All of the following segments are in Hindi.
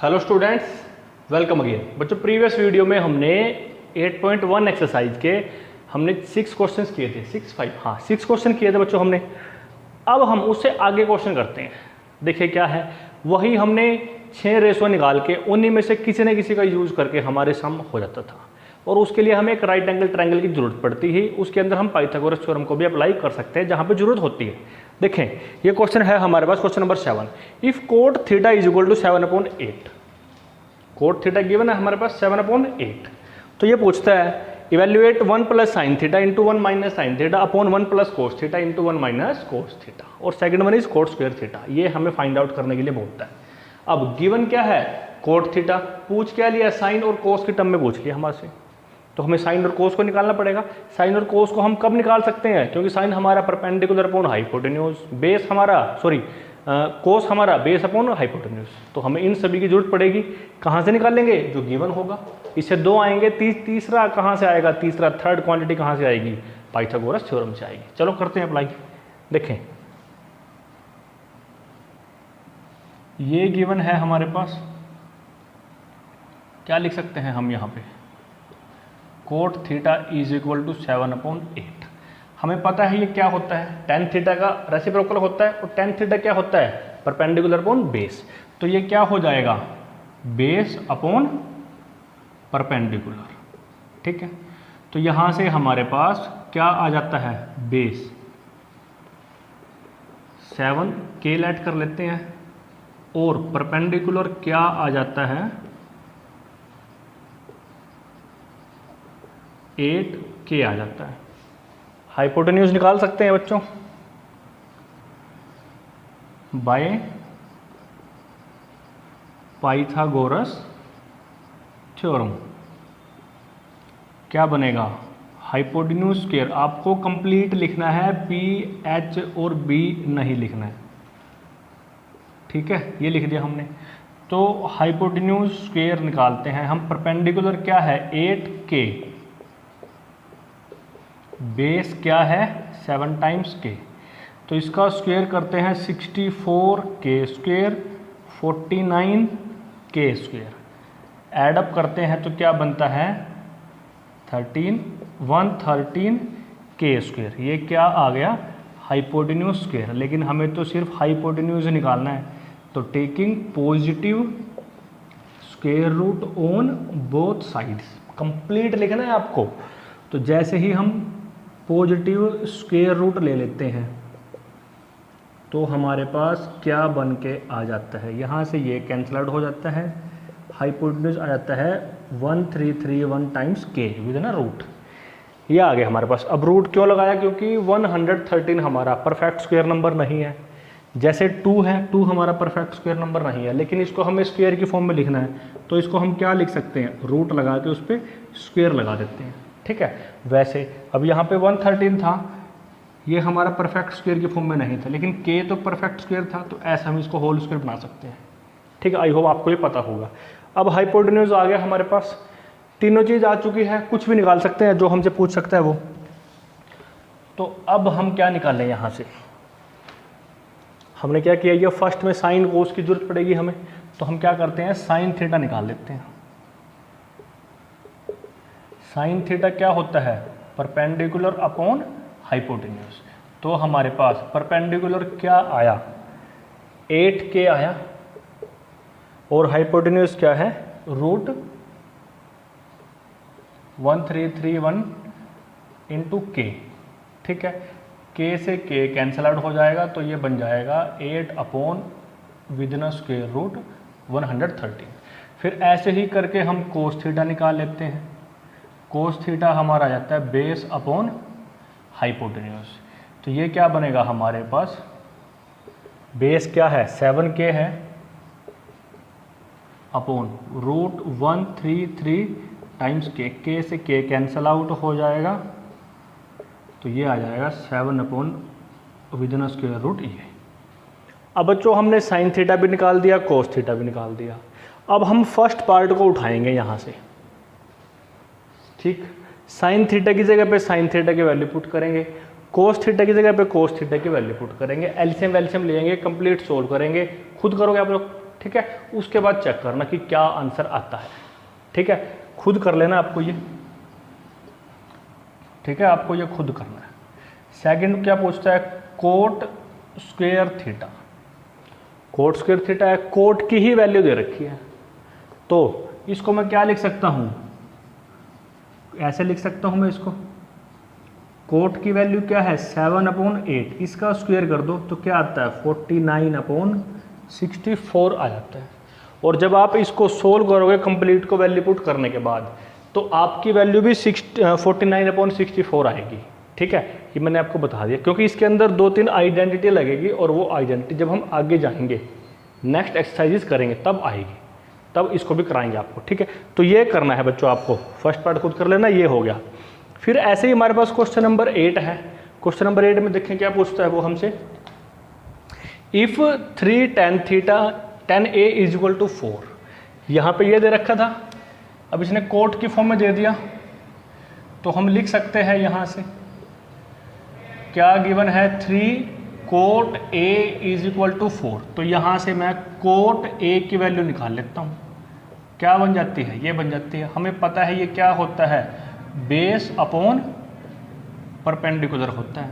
Hello students, welcome again. बच्चों प्रीवियस वीडियो में हमने 8.1 एक्सरसाइज के हमने 6 क्वेश्चंस किए थे, 6 क्वेश्चन किए थे बच्चों हमने। अब हम उससे आगे क्वेश्चन करते हैं। देखिए क्या है, वही हमने 6 रेशो निकाल के उन्हीं में से किसी न किसी का यूज़ करके हमारे सम हो जाता था, और उसके लिए हमें एक राइट एंगल ट्रायंगल की जरूरत पड़ती है। उसके अंदर हम पाइथागोरस थ्योरम को भी अप्लाई कर सकते हैं जहाँ पे जरूरत होती है। देखें ये क्वेश्चन है हमारे पास, question number 7। If cot theta is equal to 7/8, cot theta given है हमारे पास 7/8। तो ये पूछता है evaluate 1 plus sine theta into 1 minus sine theta upon 1 plus cos theta into 1 minus cos theta, और second one is cot square theta. ये हमें फाइंड आउट करने के लिए बोलता है। अब गिवन क्या है, कोट थीटा। पूछ क्या लिया, साइन और कोस की टर्म में पूछ लिया हमारे से, तो हमें साइन और कोस को निकालना पड़ेगा। साइन और कोस को हम कब निकाल सकते हैं, क्योंकि साइन हमारा परपेंडिकुलर अपॉन हाइपोटेन्यूज, बेस हमारा कोस हमारा बेस अपॉन हाइपोटेन्यूज। तो हमें इन सभी की जरूरत पड़ेगी। कहाँ से निकालेंगे, जो गिवन होगा। इससे 2 आएंगे, तीसरा कहाँ से आएगा, तीसरा थर्ड क्वांटिटी कहाँ से आएगी, पाइथागोरस थ्योरम से आएगी। चलो करते हैं अप्लाई। देखें ये गिवन है हमारे पास, क्या लिख सकते हैं हम यहाँ पे, cot theta is equal to 7/8। हमें पता है ये क्या होता है, टेन थीटा का रेसिप्रोकल होता है, और टेन थीटा क्या होता है, परपेंडिकुलर अपॉन बेस। तो ये क्या हो जाएगा, बेस अपॉन परपेंडिकुलर। ठीक है, तो यहाँ से हमारे पास क्या आ जाता है, बेस 7 के ऐड कर लेते हैं, और परपेंडिकुलर क्या आ जाता है, 8 के आ जाता है। हाइपोटेन्यूज निकाल सकते हैं बच्चों बाय पाइथागोरस थ्योरम। क्या बनेगा, हाइपोटेन्यूज स्क्वायर। आपको कंप्लीट लिखना है, पी एच और बी नहीं लिखना है। ठीक है, ये लिख दिया हमने। तो हाइपोटेन्यूज स्क्वायर निकालते हैं हम। परपेंडिकुलर क्या है, 8k, बेस क्या है 7 टाइम्स k। तो इसका स्क्वायर करते हैं 64k square, 49k square. Add up करते हैं तो क्या बनता है 113k स्क्वायर। ये क्या आ गया, हाइपोटेन्यूज स्क्वायर। लेकिन हमें तो सिर्फ हाइपोटेन्यूज निकालना है, तो taking positive square root on both sides. Complete लिखना है आपको। तो जैसे ही हम पॉजिटिव स्क्वायर रूट ले लेते हैं तो हमारे पास क्या बन के आ जाता है, यहाँ से ये कैंसल आउट हो जाता है, हाइपोटेन्यूज आ जाता है 1331 टाइम्स k विद ना रूट। ये आ गया हमारे पास। अब रूट क्यों लगाया, क्योंकि 113 हमारा परफेक्ट स्क्वायर नंबर नहीं है। जैसे 2 है, 2 हमारा परफेक्ट स्क्वायर नंबर नहीं है, लेकिन इसको हमें स्क्वायर की फॉर्म में लिखना है, तो इसको हम क्या लिख सकते हैं, रूट लगा के उस पर स्क्वायर लगा देते हैं। ठीक है, वैसे अब यहाँ पे 113 था, ये हमारा परफेक्ट स्क्वायर की फॉर्म में नहीं था, लेकिन k तो परफेक्ट स्क्वायर था, तो ऐसा हम इसको होल स्क्वायर बना सकते हैं। ठीक है, आई होप आपको ये पता होगा। अब हाइपोटेन्यूज आ गया हमारे पास, तीनों चीज़ आ चुकी है, कुछ भी निकाल सकते हैं जो हमसे पूछ सकता है वो। तो अब हम क्या निकालें, यहाँ से हमने क्या किया, ये फर्स्ट में साइन कोस की जरूरत पड़ेगी हमें, तो हम क्या करते हैं, साइन थीटा निकाल लेते हैं। साइन थीटा क्या होता है, परपेंडिकुलर अपॉन हाइपोटेन्यूज। तो हमारे पास परपेंडिकुलर क्या आया, 8k आया, और हाइपोटेन्यूज क्या है, रूट 1331 इंटू k। ठीक है, k से k कैंसल आउट हो जाएगा, तो ये बन जाएगा 8 अपॉन विदिन स्क्वायर रूट 113। फिर ऐसे ही करके हम कोस थीटा निकाल लेते हैं। कोस थीटा हमारा आ जाता है बेस अपॉन हाइपोटेन्यूज। तो ये क्या बनेगा हमारे पास, बेस क्या है 7k है, अपॉन रूट 133 टाइम्स k से k कैंसल आउट हो जाएगा, तो ये आ जाएगा 7 अपॉन विदिन स्क्वायर रूट ये। अब बच्चों हमने साइन थीटा भी निकाल दिया, कोस थीटा भी निकाल दिया। अब हम फर्स्ट पार्ट को उठाएंगे यहाँ से। ठीक, साइन थीटा की जगह पे साइन थीटा की वैल्यू पुट करेंगे, कोस थीटा की जगह पे कोस थीटा की वैल्यू पुट करेंगे, एलसीएम वेलसीएम लेंगे, कंप्लीट सोल्व करेंगे, खुद करोगे आप लोग। ठीक है, उसके बाद चेक करना कि क्या आंसर आता है। ठीक है, खुद कर लेना आपको ये, ठीक है, आपको ये खुद करना है। सेकंड क्या पूछता है, coat square theta. Coat square theta है, कोट की ही वैल्यू दे रखी है, तो इसको मैं क्या लिख सकता हूं, ऐसे लिख सकता हूं मैं इसको, कोट की वैल्यू क्या है 7/8, इसका स्क्वायर कर दो तो क्या आता है 49/64 आ जाता है। और जब आप इसको सोल्व करोगे कंप्लीट को वैल्यू पुट करने के बाद, तो आपकी वैल्यू भी 49/64 आएगी। ठीक है, ये मैंने आपको बता दिया, क्योंकि इसके अंदर 2-3 आइडेंटिटी लगेगी और वो आइडेंटिटी जब हम आगे जाएंगे नेक्स्ट एक्सरसाइजेस करेंगे तब आएगी, तब इसको भी कराएंगे आपको। ठीक है, तो ये करना है बच्चों आपको, फर्स्ट पार्ट खुद कर लेना, ये हो गया। फिर ऐसे ही हमारे पास क्वेश्चन नंबर 8 है। क्वेश्चन नंबर 8 में देखें क्या पूछता है वो हमसे, if 3 tan theta tan a is equal to 4, यहाँ पे ये दे रखा था, अब इसने कोट की फॉर्म में दे दिया, तो हम लिख सकते हैं यहाँ से क्या गिवन है 3 cot a is equal to 4, तो यहाँ से मैं कोट a की वैल्यू निकाल लेता हूँ, क्या बन जाती है, ये बन जाती है। हमें पता है ये क्या होता है, बेस अपॉन परपेंडिकुलर होता है,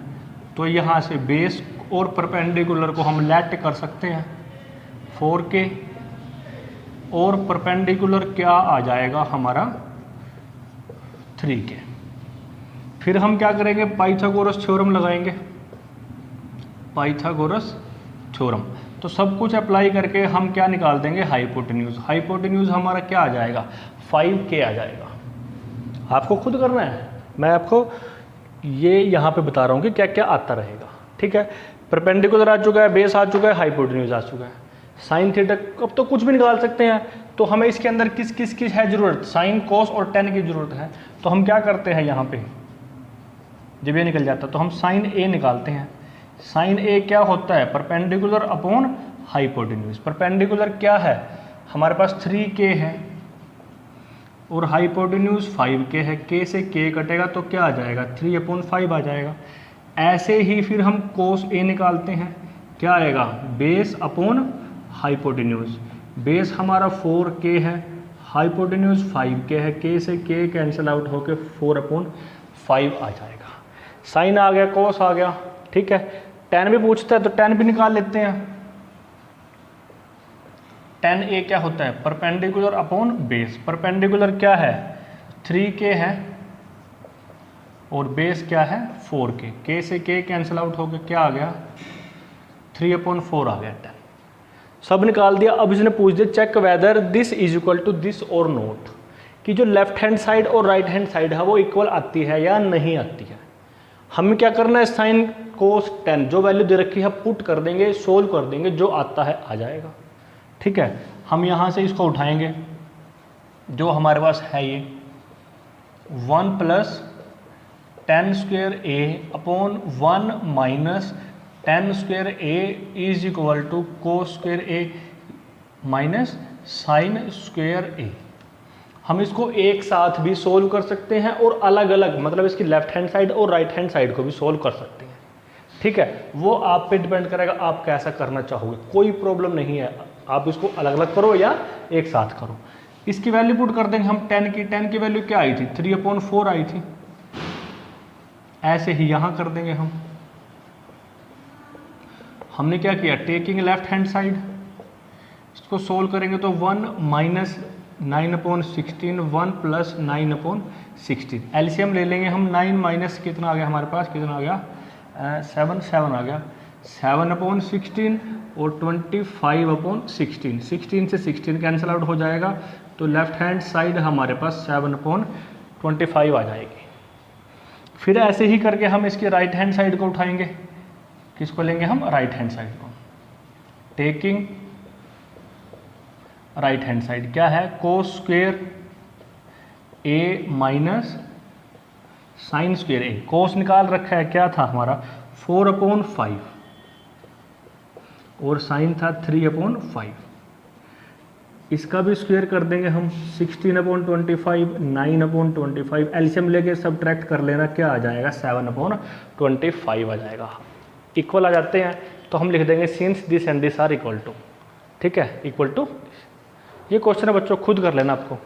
तो यहाँ से बेस और परपेंडिकुलर को हम लेट कर सकते हैं 4k, और परपेंडिकुलर क्या आ जाएगा हमारा 3k। फिर हम क्या करेंगे, पाइथागोरस थ्योरम लगाएंगे, पाइथागोरस थ्योरम, तो सब कुछ अप्लाई करके हम क्या निकाल देंगे, हाइपोटेन्यूज। हाइपोटेन्यूज हमारा क्या आ जाएगा 5k आ जाएगा। आपको खुद करना है, मैं आपको ये यहाँ पे बता रहा हूँ कि क्या क्या आता रहेगा। ठीक है, परपेंडिकुलर आ चुका है, बेस आ चुका है, हाइपोटेन्यूज आ चुका है, साइन थीटा अब तो कुछ भी निकाल सकते हैं। तो हमें इसके अंदर किस किस की है जरूरत, साइन कोस और टेन की जरूरत है, तो हम क्या करते हैं यहाँ पे, जब ये निकल जाता है तो हम साइन ए निकालते हैं। साइन ए क्या होता है, परपेंडिकुलर अपॉन हाइपोटेन्यूज। परपेंडिकुलर क्या है हमारे पास 3k है और हाइपोटेन्यूज 5k है, k से k कटेगा तो क्या आ जाएगा 3/5 आ जाएगा। ऐसे ही फिर हम कोस ए निकालते हैं, क्या आएगा बेस अपॉन हाइपोटेन्यूज। बेस हमारा 4k है, हाइपोटेन्यूज 5k है, k से k कैंसिल आउट होकर 4/5 आ जाएगा। साइन आ गया, कोस आ गया। ठीक है, tan भी पूछता है तो tan भी निकाल लेते हैं। tan a क्या होता है, परपेंडिकुलर अपॉन बेस। परपेंडिकुलर क्या है 3k है और बेस क्या है 4k, k से k कैंसिल आउट हो गया, क्या आ गया 3/4 आ गया। tan सब निकाल दिया। अब इसने पूछ दिया check whether this is equal to this और नोट, कि जो लेफ्ट हैंड साइड और राइट हैंड साइड है वो इक्वल आती है या नहीं आती है। हमें क्या करना है, साइन कोस टेन जो वैल्यू दे रखी है पुट कर देंगे, सोल्व कर देंगे, जो आता है आ जाएगा। ठीक है, हम यहाँ से इसको उठाएंगे, जो हमारे पास है ये 1 + tan square a upon 1 - tan square a is equal to cos square a minus sine square a। हम इसको एक साथ भी सोल्व कर सकते हैं और अलग अलग, मतलब इसकी लेफ्ट हैंड साइड और राइट हैंड साइड को भी सोल्व कर सकते हैं। ठीक है, वो आप पे डिपेंड करेगा आप कैसा करना चाहोगे, कोई प्रॉब्लम नहीं है, आप इसको अलग अलग करो या एक साथ करो। इसकी वैल्यू पुट कर देंगे हम, tan की वैल्यू क्या आई थी 3/4 आई थी। ऐसे ही यहाँ कर देंगे हम। हमने क्या किया, टेकिंग लेफ्ट हैंड साइड, इसको सोल्व करेंगे तो 1 - 9/16, 1 + 9/16। एलसीएम ले लेंगे हम, 9 माइनस कितना आ गया हमारे पास, कितना आ गया 7 आ गया, 7/16 और 25/16। 16 से 16 कैंसिल आउट हो जाएगा, तो लेफ्ट हैंड साइड हमारे पास 7/25 आ जाएगी। फिर ऐसे ही करके हम इसकी राइट हैंड साइड को उठाएंगे, किसको लेंगे हम, राइट हैंड साइड को। टेकिंग राइट हैंड साइड क्या है, cos square a minus sine square a। कोस निकाल रखा है, क्या था हमारा 4/5 और साइन था 3/5। इसका भी स्क्वेयर कर देंगे हम, 16/25, 9/25। एलसीएम लेके सब्ट्रैक्ट कर लेना, क्या आ जाएगा 7/25 आ जाएगा। इक्वल आ जाते हैं तो हम लिख देंगे since this and this are equal to. ठीक है, इक्वल टू, ये क्वेश्चन है बच्चों, खुद कर लेना आपको।